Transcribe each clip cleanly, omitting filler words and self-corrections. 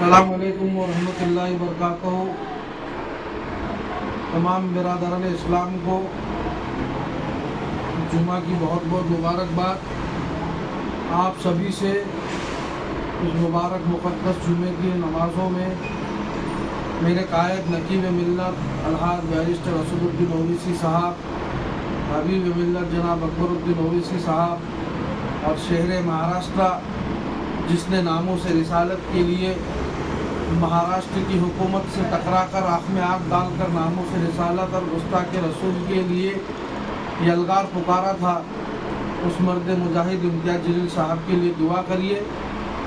अस्सलामुअलैकुम वरहमतुल्लाहि वबरकातुहू। तमाम बिरादरान इस्लाम को जुमा की बहुत बहुत मुबारकबाद। आप सभी से इस मुबारक मुक़द्दस जुमे की नमाज़ों में मेरे कायद नकीब मिल्लत अलहाज बैरिस्टर असदुद्दीन ओवैसी साहब, हबीब मिल्लत जनाब अकबरुद्दीन ओवैसी साहब और शहर महाराष्ट्र जिसने नामों से रिसालत के लिए महाराष्ट्र की हुकूमत से टकराकर आँख में आँख डालकर नामों से रिसालत और गुस्ताख रसूल के लिए यलगार पुकारा था, उस मर्द मुजाहिद इम्तियाज़ जलील साहब के लिए दुआ करिए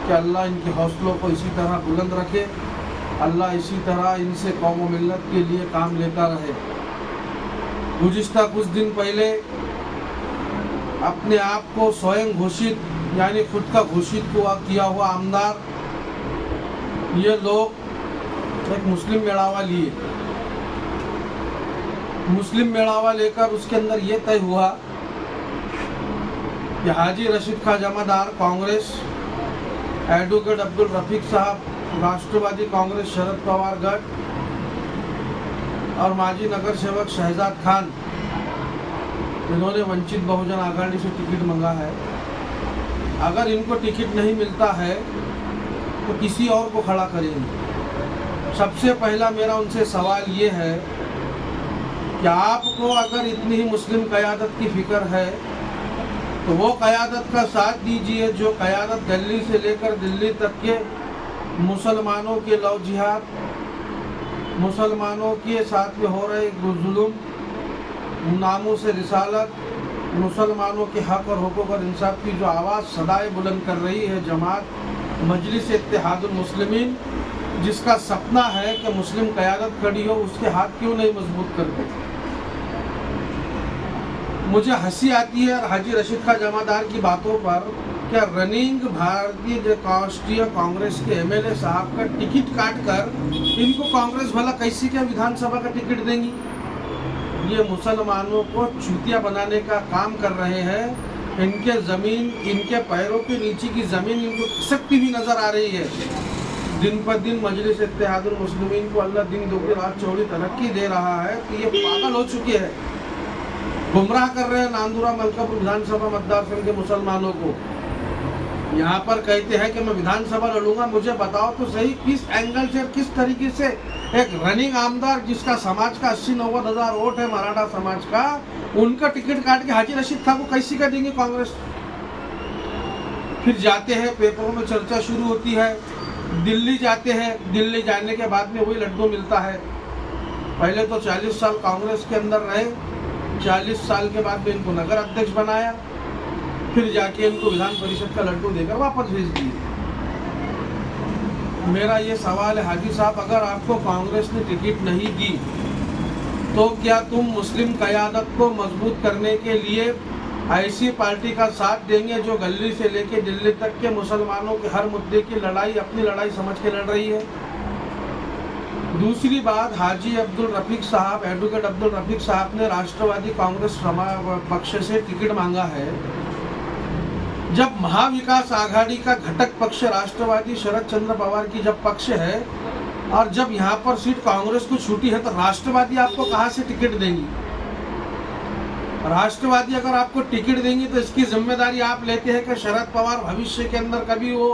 कि अल्लाह इनके हौसलों को इसी तरह बुलंद रखे, अल्लाह इसी तरह इनसे कौम व मिल्लत के लिए काम लेता रहे। गुज़िश्ता कुछ दिन पहले अपने आप को स्वयं घोषित यानी खुद का घोषित किया हुआ आमदार ये लोग एक मुस्लिम मेड़ावा लिए। मुस्लिम मेड़ावा लेकर उसके अंदर ये तय हुआ कि हाजी रशीद खां जमादार कांग्रेस, एडवोकेट अब्दुल रफीक साहब राष्ट्रवादी कांग्रेस शरद पवार गढ़ और माजी नगर सेवक शहजाद खान, इन्होंने वंचित बहुजन आघाड़ी से टिकट मांगा है। अगर इनको टिकट नहीं मिलता है तो किसी और को खड़ा करेंगे। सबसे पहला मेरा उनसे सवाल ये है कि आपको अगर इतनी ही मुस्लिम क़यादत की फ़िक्र है तो वो क़यादत का साथ दीजिए जो क़यादत दिल्ली से लेकर दिल्ली तक के मुसलमानों के लव जिहाद, मुसलमानों के साथ में हो रहे जुल्म, नामों से रिसालत, मुसलमानों के हक़ और हुकूक़ और इंसाफ की जो आवाज़ सदाएं बुलंद कर रही है जमात मजलिस इत्तेहादुल मुस्लिमीन, जिसका सपना है कि मुस्लिम क़यादत खड़ी हो, उसके हाथ क्यों नहीं मजबूत करते। मुझे हंसी आती है हाजी रशीद खां जमादार की बातों पर। क्या रनिंग भारतीय राष्ट्रीय कांग्रेस के एमएलए साहब का टिकट काट कर इनको कांग्रेस भला कैसी क्या विधानसभा का टिकट देंगी। ये मुसलमानों को चूतिया बनाने का काम कर रहे हैं। इनके ज़मीन, इनके पैरों के नीचे की ज़मीन इनको खिसकती हुई नज़र आ रही है। दिन पर दिन मजलिस इत्तेहादुल मुस्लिमीन को अल्लाह दिन दोगुनी रात चौड़ी तरक्की दे रहा है कि ये पागल हो चुके हैं, गुमराह कर रहे हैं नांदुरा मलकापुर विधानसभा मतदार संघ के मुसलमानों को। यहाँ पर कहते हैं कि मैं विधानसभा लड़ूंगा, मुझे बताओ तो सही किस एंगल से, किस तरीके से एक रनिंग आमदार जिसका समाज का 80-90 हज़ार वोट है मराठा समाज का, उनका टिकट काट के हाजी रशीद खान को कैसी का देंगे कांग्रेस। फिर जाते हैं, पेपरों में चर्चा शुरू होती है, दिल्ली जाते हैं, दिल्ली जाने के बाद में वही लड्डू मिलता है। पहले तो 40 साल कांग्रेस के अंदर रहे, 40 साल के बाद में इनको नगर अध्यक्ष बनाया, फिर जाके इनको विधान परिषद का लड्डू देकर वापस भेज दिए। मेरा ये सवाल है हाजी साहब, अगर आपको कांग्रेस ने टिकट नहीं दी तो क्या तुम मुस्लिम क़यादत को मजबूत करने के लिए ऐसी पार्टी का साथ देंगे जो गली से लेकर दिल्ली तक के मुसलमानों के हर मुद्दे की लड़ाई अपनी लड़ाई समझ के लड़ रही है। दूसरी बात, हाजी अब्दुल रफीक साहब, एडवोकेट अब्दुल रफीक साहब ने राष्ट्रवादी कांग्रेस पक्ष से टिकट मांगा है। जब महाविकास आघाड़ी का घटक पक्ष राष्ट्रवादी शरद चंद्र पवार की जब पक्ष है और जब यहाँ पर सीट कांग्रेस को छूटी है तो राष्ट्रवादी आपको कहाँ से टिकट देंगी। राष्ट्रवादी अगर आपको टिकट देंगी तो इसकी जिम्मेदारी आप लेते हैं कि शरद पवार भविष्य के अंदर कभी वो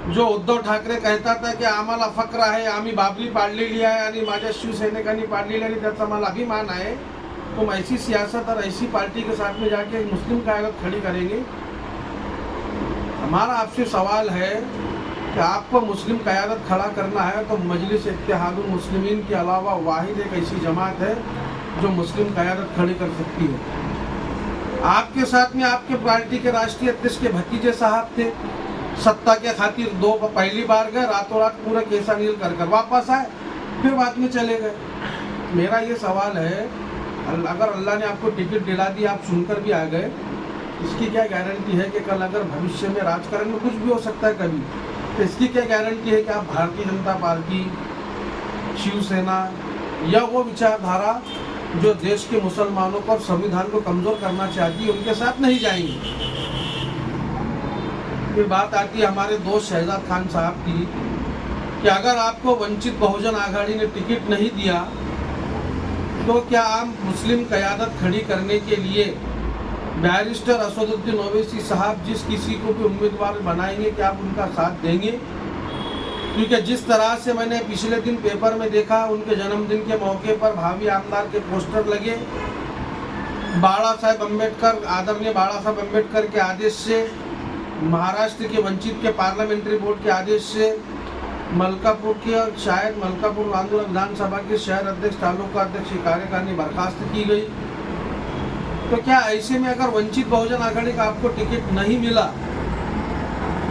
जो उद्धव ठाकरे कहता था कि आम्हाला फक्र आहे, आम्ही बाबरी पाडलेली आहे आणि माझ्या शिवसैनिकांनी पाडलेली आणि त्याचा मला अभिमान आहे, तुम ऐसी सियासत और ऐसी पार्टी के साथ में जाके मुस्लिम क़यादत खड़ी करेंगे। हमारा आपसे सवाल है कि आपको मुस्लिम क़यादत खड़ा करना है तो मजलिस इत्तेहादुल मुस्लिमीन के अलावा वाहिद एक ऐसी जमात है जो मुस्लिम क़यादत खड़ी कर सकती है। आपके साथ में आपके पार्टी के राष्ट्रीय अध्यक्ष के भतीजे साहब थे, सत्ता के खातिर पहली बार गए, रातों रात पूरा केसा नील कर वापस आए, फिर बाद में चले गए। मेरा ये सवाल है, अगर अल्लाह ने आपको टिकट दिला दी, आप सुनकर भी आ गए, इसकी क्या गारंटी है कि कल अगर भविष्य में राजकारण में कुछ भी हो सकता है कभी, तो इसकी क्या गारंटी है कि आप भारतीय जनता पार्टी, शिवसेना या वो विचारधारा जो देश के मुसलमानों को और संविधान को कमज़ोर करना चाहती है उनके साथ नहीं जाएंगे। फिर बात आती है हमारे दोस्त शहजाद खान साहब की। कि अगर आपको वंचित बहुजन आघाड़ी ने टिकट नहीं दिया तो क्या आप मुस्लिम क़यादत खड़ी करने के लिए बैरिस्टर असदुद्दीन ओवैसी साहब जिस किसी को भी उम्मीदवार बनाएंगे क्या आप उनका साथ देंगे? क्योंकि जिस तरह से मैंने पिछले दिन पेपर में देखा, उनके जन्मदिन के मौके पर भावी आमदार के पोस्टर लगे, बाला साहेब अम्बेडकर, आदरणीय बाला साहेब अम्बेडकर के आदेश से, महाराष्ट्र के वंचित के पार्लियामेंट्री बोर्ड के आदेश से, मलकापुर के और शायद मलकापुर आंदोलन विधानसभा के शहर अध्यक्ष तालुका अध्यक्ष कार्यकारिणी बर्खास्त की गई। तो क्या ऐसे में अगर वंचित बहुजन आघाड़ी का आपको टिकट नहीं मिला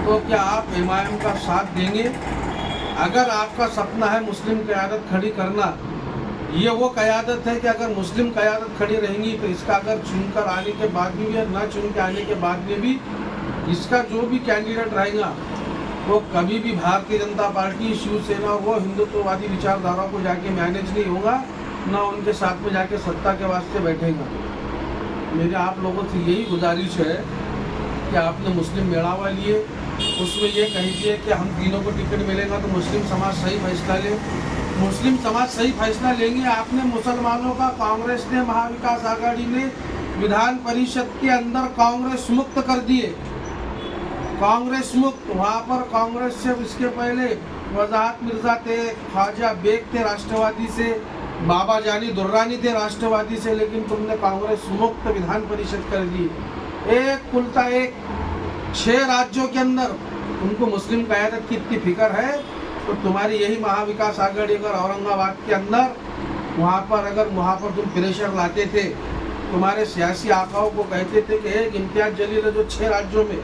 तो क्या आप एमआईएम का साथ देंगे? अगर आपका सपना है मुस्लिम क़यादत खड़ी करना, ये वो क़यादत है कि अगर मुस्लिम क़यादत खड़ी रहेंगी तो इसका अगर चुनकर आने के बाद में भी या न चुन के आने के बाद में भी इसका जो भी कैंडिडेट रहेगा वो कभी भी भारतीय जनता पार्टी, शिवसेना, वो हिंदुत्ववादी विचारधारा को जाके मैनेज नहीं होगा, ना उनके साथ में जाके सत्ता के वास्ते बैठेगा। मेरे आप लोगों से यही गुजारिश है कि आपने मुस्लिम मेड़ावा लिए, उसमें ये कहिए कि हम तीनों को टिकट मिलेगा तो मुस्लिम समाज सही फैसला ले। मुस्लिम समाज सही फैसला लेंगे। आपने मुसलमानों का कांग्रेस ने, महाविकास आघाड़ी ने विधान परिषद के अंदर कांग्रेस मुक्त कर दिए। कांग्रेस मुक्त, वहाँ पर कांग्रेस से इसके पहले वजाहत मिर्जा थे, ख्वाजा बेग थे राष्ट्रवादी से, बाबा जानी दुर्रानी थे राष्ट्रवादी से, लेकिन तुमने कांग्रेस मुक्त विधान परिषद कर दी। एक कुलता एक 6 राज्यों के अंदर उनको मुस्लिम क़यादत की इतनी फिक्र है तो तुम्हारी यही महाविकास आघाड़ी अगर औरंगाबाद के अंदर वहाँ पर तुम प्रेशर लाते थे, तुम्हारे सियासी आकाओं को कहते थे कि एक इम्तियाज जलील है जो 6 राज्यों में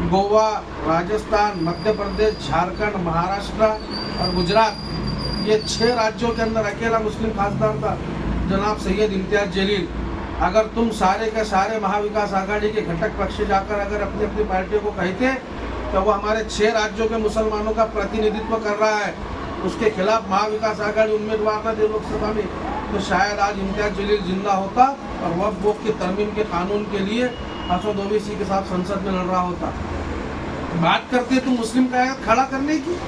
गोवा, राजस्थान, मध्य प्रदेश, झारखंड, महाराष्ट्र और गुजरात, ये 6 राज्यों के अंदर अकेला मुस्लिम खासदार था जनाब सैयद इम्तियाज जलील। अगर तुम सारे के सारे महाविकास आघाड़ी के घटक पक्ष जाकर अगर अपनी अपनी पार्टियों को कहते तो वो हमारे 6 राज्यों के मुसलमानों का प्रतिनिधित्व कर रहा है, उसके खिलाफ महाविकास आघाड़ी उम्मीदवार न दे लोकसभा में, तो शायद आज इम्तियाज जलील जिंदा होता और वक्फ बोर्ड के तरमीम के कानून के लिए असद ओवैसी के साथ संसद में लड़ रहा होता। बात करते तो मुस्लिम क़यादत खड़ा करने की,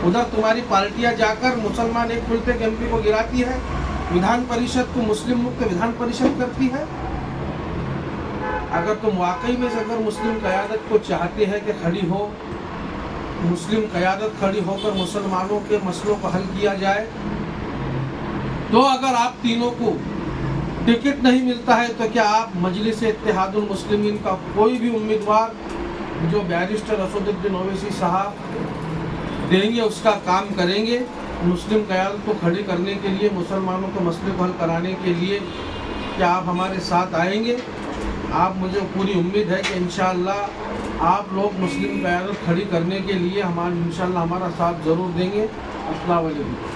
उधर तुम्हारी पार्टियां जाकर मुसलमान एक खुलते एमपी को गिराती है, विधान परिषद को मुस्लिम मुक्त विधान परिषद करती है। अगर तुम वाकई में से अगर मुस्लिम क़यादत को चाहते हैं कि खड़ी हो, मुस्लिम क़यादत खड़ी होकर मुसलमानों के मसलों को हल किया जाए, तो अगर आप तीनों को टिकट नहीं मिलता है तो क्या आप मजलिस इत्तेहादुल मुस्लिमीन का कोई भी उम्मीदवार जो बैरिस्टर असदुद्दीन ओवैसी साहब देंगे उसका काम करेंगे? मुस्लिम क़यादत को खड़ी करने के लिए, मुसलमानों के मसले को हल कराने के लिए क्या आप हमारे साथ आएंगे? आप, मुझे पूरी उम्मीद है कि इंशाअल्लाह आप लोग मुस्लिम क़यादत खड़ी करने के लिए इंशाअल्लाह हमारा साथ ज़रूर देंगे। अस्सलाम वालेकुम।